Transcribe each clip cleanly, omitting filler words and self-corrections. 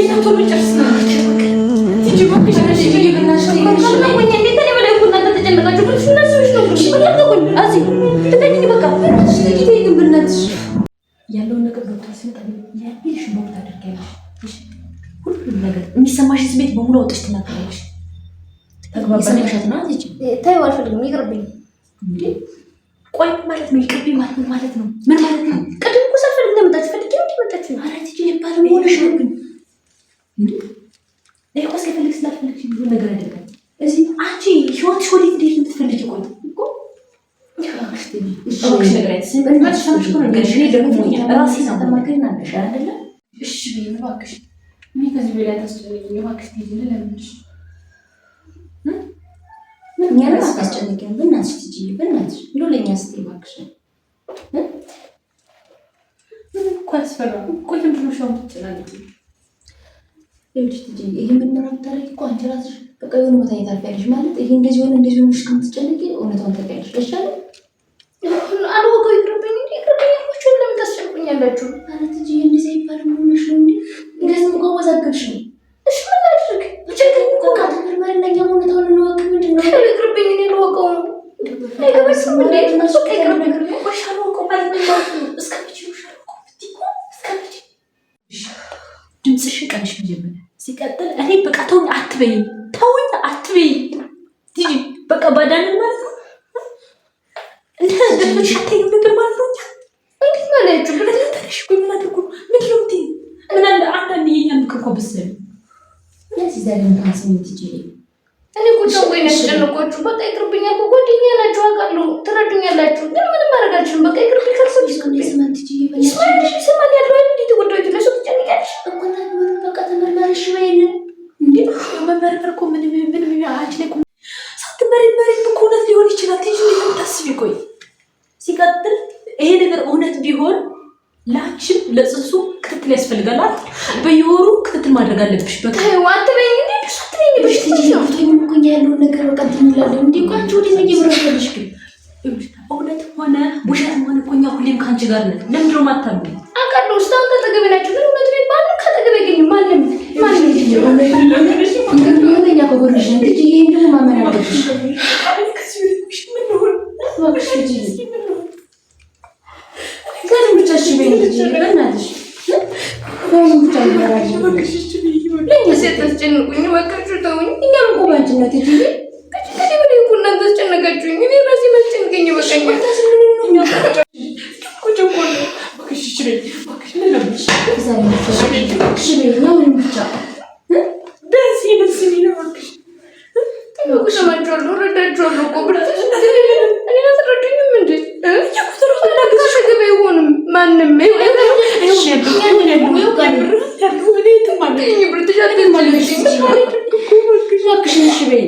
ነው ቶሎ ጨርስና ትጂ ወክሽ ነሽ ይብናሽ ነው ወይ እንዴ ተኔ ወደ ኩና ተጨነቃችሁ ብቻ ነስሽ ነው ብቻ በቃ አዚ ተገኝ በቃ እሺ ትጂ ግን ብናትሽ ያለው ነገር ዶክተር ሲመጣ ያልሽ ነው ታደርጋለሽ እሺ ሁሉም ነገር የሚሰማሽ ስሜት በሙሉ ወጥሽ ትናገራለሽ ተግባባሽ ነው ትጂ ታዩ አልፈልግም ይቅርብኝ እንዴ ቆይ ማለት ነው ይቅርብኝ ማለት ነው ምን ማለት ነው ቅድም እኮ ሰፈር እንደመጣች ፈልጌ ነው መጣች ኧረ ትጂ ይባል ሞልሽ ነው ግን እንዴ ለይቆ ስለፈልግ ስላልፈልግሽ ብዙ ነገር አይደለም እዚህ አንቺ ህይወትሽ ወዴት እንዴት የምትፈልጊ ቆይ እኮ እሺ ነገር አይተስም በእናትሽ ሰምሽ ነው ነገር እኔ ደግሞ ራሴ ሳተማከርና አለሽ አይደለ እሺ እባክሽ ምን ከዚህ በላይ ታስጨንቂኝ እባክሽ ትይኝ ለምንሽ ምን ያለው አታስጨንቂኝ በእናትሽ ትጂ በእናትሽ ሎለኛ ስትይ እባክሽ ኳስ ፈራ ቆይ ምንድነው ሻው ትጨናነቂ እሺ ትጂ ይሄ ምን ምራም ታረቂ እኮ አንቺ ራስሽ በቃ የሆነ ቦታ ይታርፋልሽ ማለት ይሄ እንደዚህ ሆነ እንደዚህ ሆነሽ ከምትጨነቂ እውነታውን ተቀያለሽ ለሻለ አልወቀው ይቅርብኝ እኮ ለምን ታስጨንቁኛላችሁ ኧረ ትጂ እንደዚህ አይባልም ሆነሽ ነው እንዴ እንደዚህ እኮ ወዛገብሽ ነው እሺ ምን ላድርግ ብቻዬን እኮ ካተመርመርነኛ እውነታውን እንወቅ ምንድነው ይቅርብኝ እኔ ልወቀው አይገባሽም እንዴ በቃ ይቅርብኝ ወሽ አልወቀው ማለት ነው እስከምችል ሻልኩ ትይቆ እስከምችል ድምጽሽ ቀንሽ መጀመሪያ ሲቀጥል እኔ በቃ ተውኝ አትበይ ትጂ በቃ ባዳን ማለት ነው እንደዚህ ሻታይ ነበር ማለት ነው እንዴት ማለት ነው ብለሽ ታሪሽ ምን አድርጉ ምን ይሉት ምን አለ አንዳንዴ የኛን ምክር በስለ ያሲ ዛሬም ታስኝ ትጂ እኔ ቁጭ ወይ ነጭነቆቹ በቃ ይቅርብኛ እኮ ጓደኛ ናችሁ አውቃለሁ ትረዱኛላችሁ ግን ምንም ማረጋችሁ በቃ ይቅርብኝ ካልሰው ይስማል ትጂ ይስማል ያለው እንዴት ጉዳዩ ለሱ ትጨንቂያለሽ እኮ ምን በቃ ተመርመርሽ ወይኔ እንዴ መመርመር እኮ ምን አንቺ ላይ ሳትመረመሪ እኮ እውነት ሊሆን ይችላል ትጂ ታስቢ ቆይ ሲቀጥል ይሄ ነገር እውነት ቢሆን ላንቺም ለጽንሱ ክትትል ያስፈልጋል አይደል በየወሩ ክትትል ማድረግ አለብሽ በቃ አትበይኝ እንዴ አትበይኝ ብሽ ትጂ ነው ያለው ነገር በቃ ትንላለን እንዴ ቋንጆ ወደ ነገርሽ ግን እውነት ሆነ ውሸት ሆነ እኮ እኛ ሁሌም ካንቺ ጋር ነን ለምንድነው ማታምኝ አውቃለሁ ስታውቅ ተገበ ናችሁ ግን እውነት ነው ባል ከተገበ ገኝ ማንም እንደኛ ከጎንሽ እንጂ ይሄን ደግሞ ማመን አለብሽ ከዚህ ምን ነው ወክሽ ትጂ ከዚህ ብቻሽ በእንጂ በእናትሽ ከዚህ ብቻ ይበራል ወክሽ ትጂ ለኛ ሲያስጨንቁኝ ወክሽ ተውኝ እኛም እኮ ባንቺነት ትጂ ከዚህ ወዲህ እኮ እናንተ አስጨነቃችሁኝ እኔ ራሴ መስጨንቀኝ በቀኝ ታስምንኛ ቁጭ ወክሽ ትጂ ወክሽ ለምንሽ ዛሬ ወክሽ ነው ብቻ ደስ ይላል ወክሽ ወክሽ ማጆሎ ረዳጆሎ እኮ ብለሽ እኔ አትረዱኝም እንዴ እየቁጥሩ ተናግረሽ ገበ ይሆንም ማንም ወክሽ እሺ በይ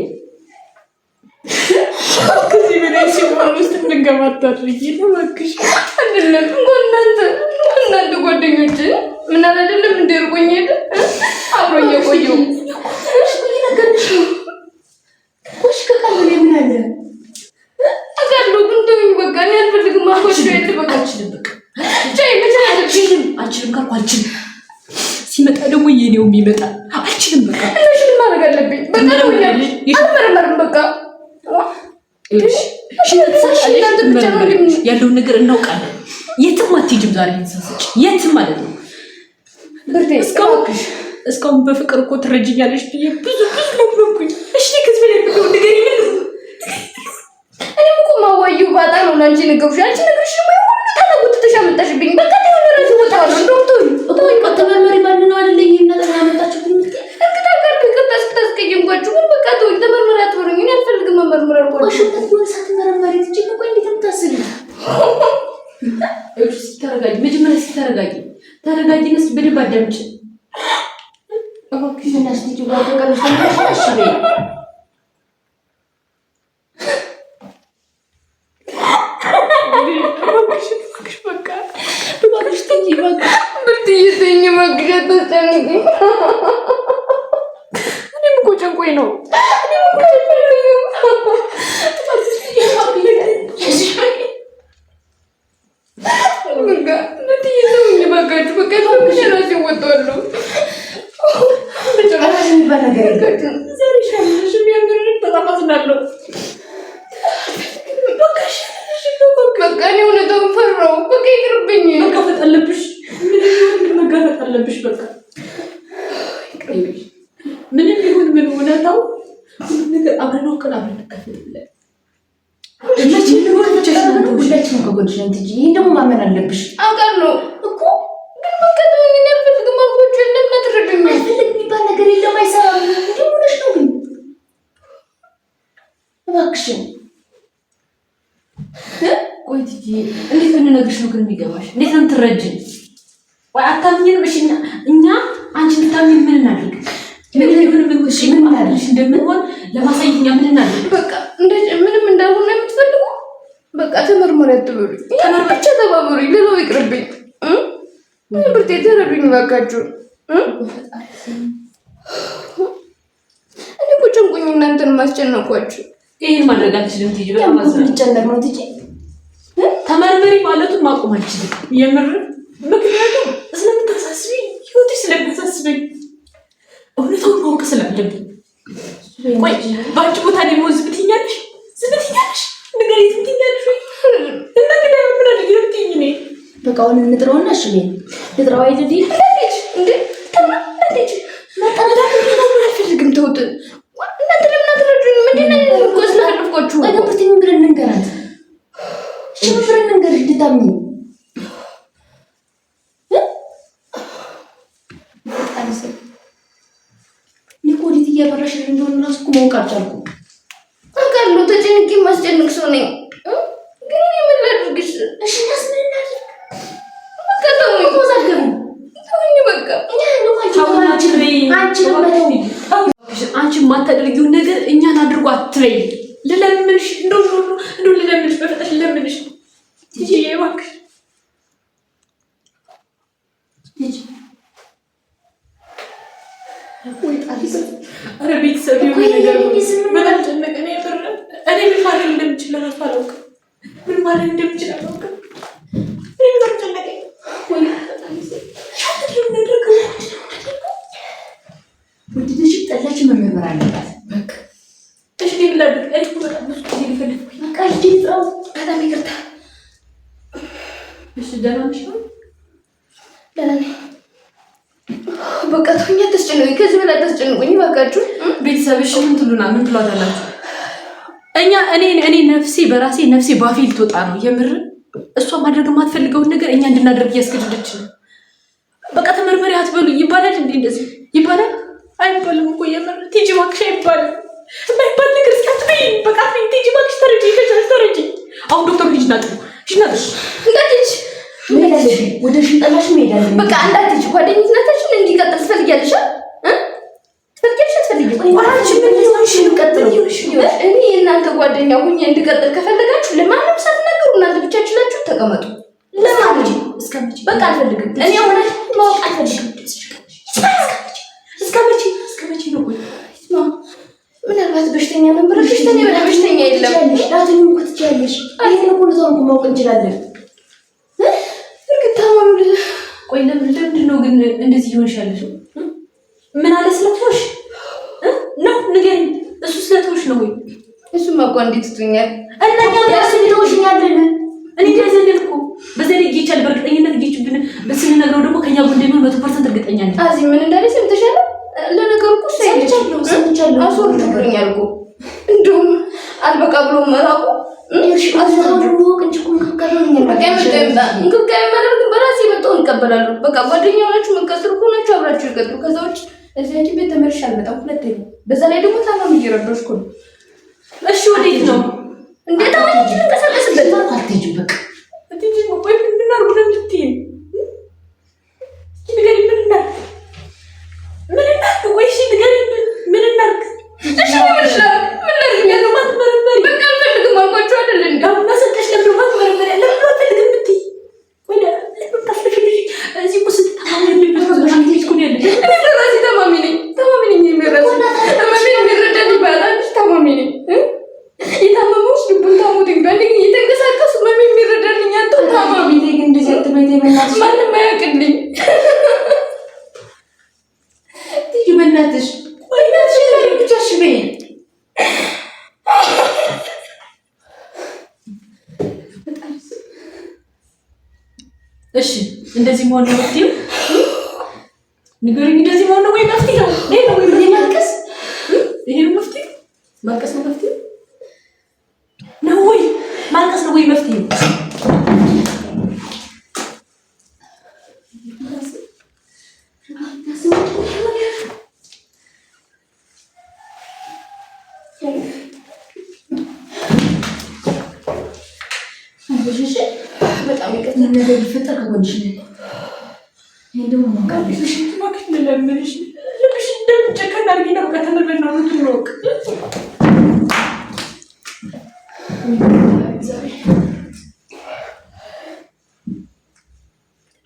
ከዚህ በላይ ሲሆን ውስጥ እንገባታለኝ ወክሽ አይደለም እናንተ ጓደኞች ምን አይደለም እንደርቆኝ ሄደ አብሮኝ ቆየው እሺ ነገርሽ ወሽ ከቀበሌ ምን አለ አጋለው ግን ተውኝ በቃ እኔ አልፈልግም አቆሽ ቤት በቃ አልችልም በቃ ቻይ ብቻ አልችልም ካልኳችን ሲመጣ ደግሞ የኔው የሚመጣ አልችልም በቃ እሺ ምን ማድረግ አለብኝ በቃ አልመረመርም በቃ እሺ ያለው ነገር እናውቃለን የትም አትሄጂም ዛሬ እንሰስጭ የትም ማለት ነው ብርቴ እስካሁን በፍቅር እኮ ትረጅኛለሽ ብዬ ብዙ ለምኩኝ እሺ ከዚህ በላይ ምን ንገሪ እኔ እኮ ማዋዩ ባጣ ነው ላንቺ ነገርሽ አንቺ ነገርሽ ነው ሁሉ ተለውጥተሽ አመጣሽብኝ በቃ ተወራሽ ወጣው ዶክተር ወይ ከተመርመሪ ማን ነው አይደል ይሄን ነገር ያመጣችሁ እንግዳ ጋር ከተስከየምኳችሁ ግን በቃ ተመርመሪ አትበሉኝ እኔ አልፈልግም መመርመር አልቆሽ ምን ሳትመረመሪ ትጂ ነው ቆይ እንዴት ምታስቢ እሺ ተረጋጊ መጀመሪያ ተረጋጊነስ በደንብ አዳምጪ እባክሽ እናስ ትጂ ጋር እሺ በይ እባክሽ ትጂ በቃ ብትይዘኝ መግደት ተጨንቂ እኔም እኮ ጨንቆኝ ነው በቃ ብትይዘኝ በቃ ራሴ ወጣለሁ የሚባል ነገር የለም። ዛሬ ሻለሽ የሚያምርልኝ በጣም አዝናለሁ። በቃ እኔ እውነታውን ፈራሁ። በቃ ይቅርብኝ። መጋፈጥ አለብሽ። መጋፈጥ አለብሽ። በቃ ምንም ይሁን ምን እውነታው ነገር አብረን ወቀን አብረን እንጋፈጣለን። ሁላችንም ከጎንሽ ነን እንጂ ይሄን ደግሞ ማመን አለብሽ። አውቃለሁ እኮ ግን በቃ ተወኝ። አልፈልግም አልኳችሁ። ለምን አትረዱኝ? አልፈልግም የሚባል ነገር የለም። አይሰራም። እንዴ ሆነሽ ነው ግን እባክሽን ቆይ ትጂ እንዴት ብንነግርሽ ነው ግን የሚገባሽ? እንዴት ነው የምትረጂኝ? ወይ አታምኚንም? እሺ እኛ አንቺን ልታምኚን ምን እናድርግ? ምን ይሁን ምን ወሽ ምን ማለት እንደምንሆን ለማሳየት እኛ ምን እናድርግ? በቃ ምንም እንዳልሆነ የምትፈልጉ በቃ ተመርመሪ አትበሉኝ። ብቻ ተባበሩኝ። ሌላው ይቅርብኝ። ብርቴ ተረዱኝ እባካችሁ። እኔ እኮ ጨንቆኝ እናንተን ማስጨነቋችሁ። ይሄን ማድረግ አልችልም ትጂ። በጣም ልጨነቅ ነው ትጂ። ተመርመሪ ማለቱን ማቆም አልችልም የምር። ምክንያቱም ስለምታሳስበኝ ህይወትሽ ስለምታሳስበኝ እውነታውን ማወቅ ስላለብኝ። ቆይ በአንቺ ቦታ ደግሞ ዝም ትይኛለሽ? ንገሪኝ፣ ዝም ትይኛለሽ? እና ግን ምን አድርጌ ነው የምትይኝ? እኔ በቃ አሁን እንጥረውና እሺ ቤት ልጥረው አይደል? እንዴ ተማለች መጣላ አልፈልግም። ተውት እናንተ ለምን አትረዱኝ? ምንድነው እኮ ስላልኳችሁ ወይ ብርት ምን ብለን እንገራት? እሺ ምን ብለን እንገርሽ እንድታምኚ? ኒኮዲት እያበራሽ እንደሆነ ራሱ እኮ ማወቅ አልቻልኩም። አውቃለሁ ተጨንቄ ማስጨንቅ ሰው ነኝ። ግን እኔ ምን ላድርግሽ? እሺ እናስ ምን እናድርግ? በቃ ተውኝ። በቃ አንቺ የማታደርጊውን ነገር እኛን አድርጎ አትበይ። ልለምንሽ እንደው ልለምንሽ፣ በፈጠሽ ልለምንሽ ትጂ እባክሽ። ኧረ ቤተሰብ የሆነ ነገር በጣም ጨነቀኝ። እኔ ምን ማድረግ እንደምችል እራሱ አላውቅም። ምን ማድረግ እንደምችል አላውቅም። እኔ በጣም ጨነቀኝ። ወደደሽ ጠላችን መመርመር አለባት። በቃ እሺ ምን ላድርግ? እኔ እኮ በጣም ብዙ ጊዜ ልፈልግኩኝ። በቃ ልጅ ጥራው። በጣም ይቅርታ። እሺ ደህና ነሽ? ደህና ነኝ። በቃ ተውኝ፣ አታስጨንቁኝ። ከዚህ በላይ አታስጨንቁኝ እባካችሁ። ቤተሰብሽ ምን ትሏታላችሁ? እኔ ነፍሴ በራሴ ነፍሴ ባፌ ልትወጣ ነው የምር። እሷ ማድረግ የማትፈልገውን ነገር እኛ እንድናደርግ እያስገደደች ነው። በቃ ተመርመሪ አትበሉ ይባላል እንዴ? እንደዚህ ይባላል? አይባልም እኮ የምር። ቲጂ እባክሽ አይባልም። የማይባል ነገር እስኪ አትበይ። በቃ ቲጂ እባክሽ ተረጂ፣ ተረጂ። አሁን ዶክተር ሂጂ ናት እንዳትሄጂ ሄዳለሽ። ወደ ሽንጠላሽ ሄዳለሽ። በቃ እንዳትሄጂ። ጓደኝነታችን እንዲቀጥል ትፈልጊያለሽ? እኔ የእናንተ ጓደኛ ሁኜ እንድቀጥል ከፈለጋችሁ ለማንም ሳትናገሩ እናንተ ብቻችሁ ናችሁ ተቀመጡ። ለማንም በቃ አልፈልግም። እኔ ሆነ ማወቅ አልፈልግም። እስከመቼ ነው? ምናልባት በሽተኛ ነበር። በሽተኛ ወደ በሽተኛ የለም። ላትኝ እኮ ትችያለሽ። አይተን እኮ ነው ማወቅ እንችላለን። እርግጥ ታማሉ። ቆይ ለምንድን ነው ግን እንደዚህ ይሆንሻለሽ? ምን አለ ስለተውሽ ነው ንገሪኝ። እሱ ስለተውሽ ነው ወይ? እሱማ እኮ እንዴት ትቶኛል? እና ያው ስለተውሽኛለን እኔ ደዘለል እኮ በዘለይ ይቻል በእርግጠኝነት ይችብን በስንነግረው ደግሞ ከኛ ጎን እንደሚሆን 100% እርግጠኛ ነኝ። አዚ ምን እንዳለ ሰምተሻል? ለነገሩ እኮ ሰምቻለሁ። አስወርዶኛል እኮ እንደውም አልበቃ ብሎ መራቁ እንክብካቤ ማድረግ በራሴ የመጣውን እቀበላለሁ። በቃ ጓደኛ ሆናችሁ መቀስር ሆናችሁ አብራችሁ ይቀጥሉ። ከዛ ውጭ እዚህ ቤት ተመልሼ አልመጣም። ሁለተኛ በዛ ላይ ደግሞ ታማሚ እየረዳሁሽ እኮ ነው። እሺ ወዴት ነው? እንዴት አሁን ልንቀሳቀስበት አትሄጂም? በቃ አትሄጂም። ቆይ ምን እናድርግ ነው የምትይኝ? ንገሪኝ። ምን እናድርግ? ቆይ እሺ ንገሪኝ። ምን እናድርግ? እሺ ምን ላድርግ? ማትመረመሪ በቃ አልፈልግም አልኳችሁ አይደል? እንዳው ማሰከሽ ለምን ማትመረመሪ? ለምን አትፈልግም ብትይ? ቆይ ለምን ታስፈልግሽ? እዚህ እኮ ስትታማሚ ያለበት ነው አንቺ እኮ ያለሽ። እኔ ለራሴ ታማሚ ነኝ። የሚረዳ የሚረዳኝ ይባላል። ታማሚ ነኝ። የታመመውስ ልቡን ታሞት እንኳን እየተንቀሳቀሱ የሚረዳልኝ አንተ ታማሚ ነኝ። ግን እንደዚህ አትበይ በእናትሽ። ማንም አያውቅልኝ። ትይ በእናትሽ። ቆይ በይ። እሺ እንደዚህ መሆን ነው መፍትሄው? ንገሪኝ። እንደዚህ መሆን ነው ወይ መፍትሄው? ይሄ ነው ወይ ማልቀስ? ይሄ ነው መፍትሄው? ማልቀስ ነው መፍትሄው ነው ወይ ማልቀስ ነው ወይ መፍትሄው? በጣም ይቀጥል ነገር ይፈጠር ከጎንሽ ነኝ። እንደው ማቀልሽ ማክሽ ለለምንሽ ለምሽ እንደምጨከና አርጊ ነው ከተመረና ነው ትሮቅ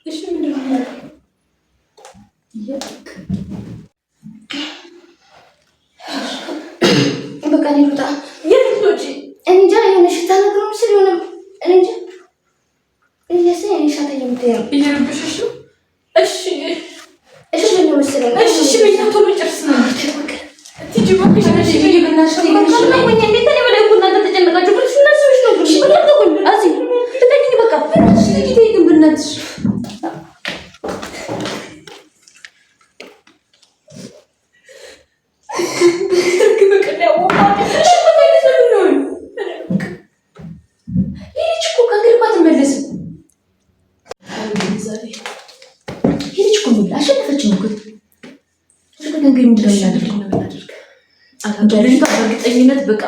እሺ ምንድን ነው በቃ እኔ ልውጣ። የት ልትወጪ? እኔ እንጃ የሆነ ሽታ ነገር ምስል የሆነ እኔ እንጃ እየሰኝ እኔ ሻታ የምትሄው እየረብሽሽ ነው። እሺ እሺ ነው መሰለኝ። እሺ በእኛ ቶሎ ጨርስ ነው ትጂ ወክሽ ነሽ ይብናሽ ነው ነው ወይ እንዴት ነው ወደ ኩና ተጨነቃችሁ? ብልሽ እናስብሽ ነው ብልሽ በቃ ተቆል አዚ ተጠቂኝ በቃ እሺ ትጂ ተይኝ ብናትሽ እርግጠኝነት በቃ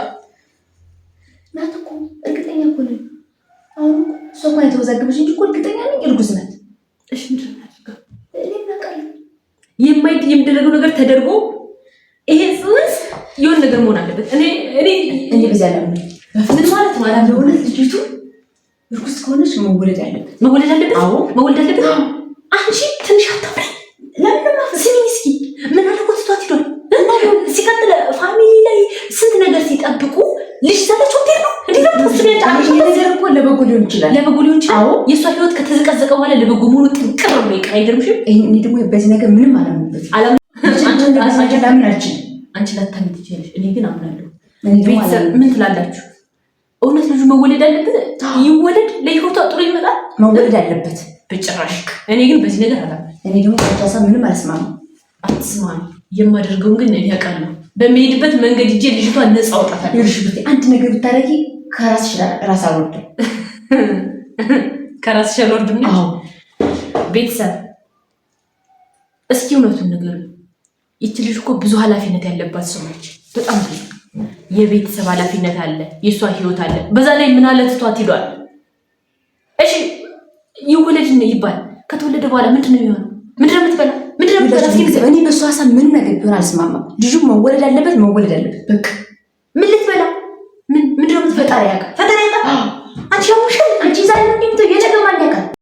ናት እኮ እርግጠኛ እኮ ነኝ። አሁን እሷ እኮ የተወዛገበች እንጂ እኮ እርግጠኛ ነኝ እርጉዝ ናት። እሺ ምንድን ነው የማይት የሚደረገው ነገር ተደርጎ ይሄ ጽንስ የሆነ ነገር መሆን አለበት። እኔ በዚያ ላይ ምን ማለት ነው? አላም ለሆነ ልጅቱ እርጉዝ ከሆነች መወለድ አለበት። አዎ መወለድ አለበት። አንቺ ትንሽ አታፍሪ። ለምን ስሚኝ እስኪ ምን አለ ኮትቷት ሄዷል። ሲቀጥል ፋሚሊ ላይ ስንት ነገር ሲጠብቁ ልጅ ዘለች ሆቴል ነው እንዴ? ነገር እኮ ለበጎ ሊሆን ይችላል። አዎ የእሷ ህይወት ከተዘቀዘቀ በኋላ ለበጎ መሆኑ ጥንቅር ነው። ይቀር አይገርምሽም? እኔ ደግሞ በዚህ ነገር ምንም አላምንበት። አንቺ ላታምኝ ትችላለሽ፣ እኔ ግን አምናለሁ። ቤተሰብ ምን ትላላችሁ? እውነት ልጁ መወለድ አለበት? ይወለድ፣ ለህይወቷ ጥሩ ይመጣል። መወለድ አለበት በጭራሽ። እኔ ግን በዚህ ነገር አላምንም። እኔ ደግሞ ታሳ ምንም አልስማማም። አትስማሚ። የማደርገውን ግን እኔ አውቃለሁ። በመሄድበት መንገድ እጄ ልጅቷን ነፃ አውጣታለሁ። ይርሽብት አንድ ነገር ብታረጊ ከራስሽ ራስ አልወርድም። ከራስሽ አልወርድም ነው? አዎ። ቤተሰብ እስኪ እውነቱን ነገር ይቺ ልጅ እኮ ብዙ ኃላፊነት ያለባት ሰው ነች። በጣም ብዙ የቤተሰብ ኃላፊነት አለ፣ የእሷ ህይወት አለ። በዛ ላይ ምን አለ ትቷት ሄዷል። እሺ ይወለድ ይባል። ከተወለደ በኋላ ምንድን ነው የሚሆነው? ምንድን ነው የምትበላ? ምንድን ነው የምትበላ? እኔ በእሱ ሀሳብ ምንም ነገር ቢሆን አልስማማም። ልጁ መወለድ አለበት፣ መወለድ አለበት። በቃ ምን ልትበላ? ምንድን ነው የምትፈጣሪ? ያውቃል ፈጣሪ ያውቃል። አንቺ ያሙሽ አንቺ ዛሬ ምንድን ነው የነገ ማን ያውቃል?